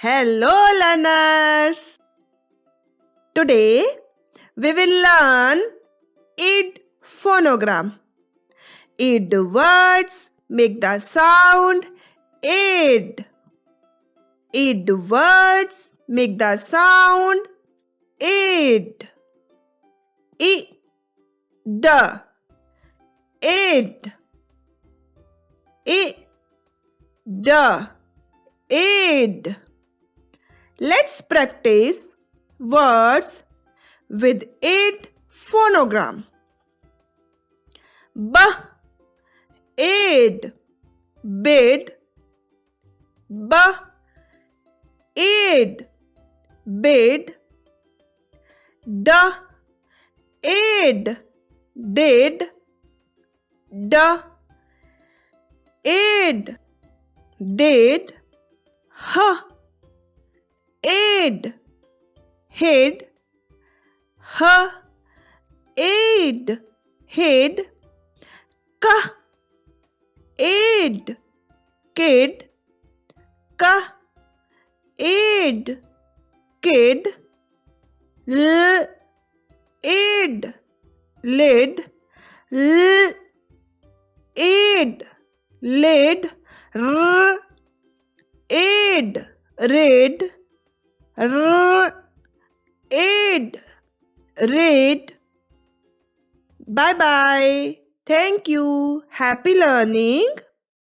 Hello learners! Today we will learn id phonogram. Id words make the sound id. Id words make the sound id. I, d, id. I, d, id. Let's practice words with id phonogram. B, id, bid. B, id, bid. D, id, did. D, id, did. H, id, hid. H, id, hid. K, id, kid. K, id, kid. L, id, lid. L, id, lid. R, id, rid. R, id, read. Bye bye. Thank you. Happy learning.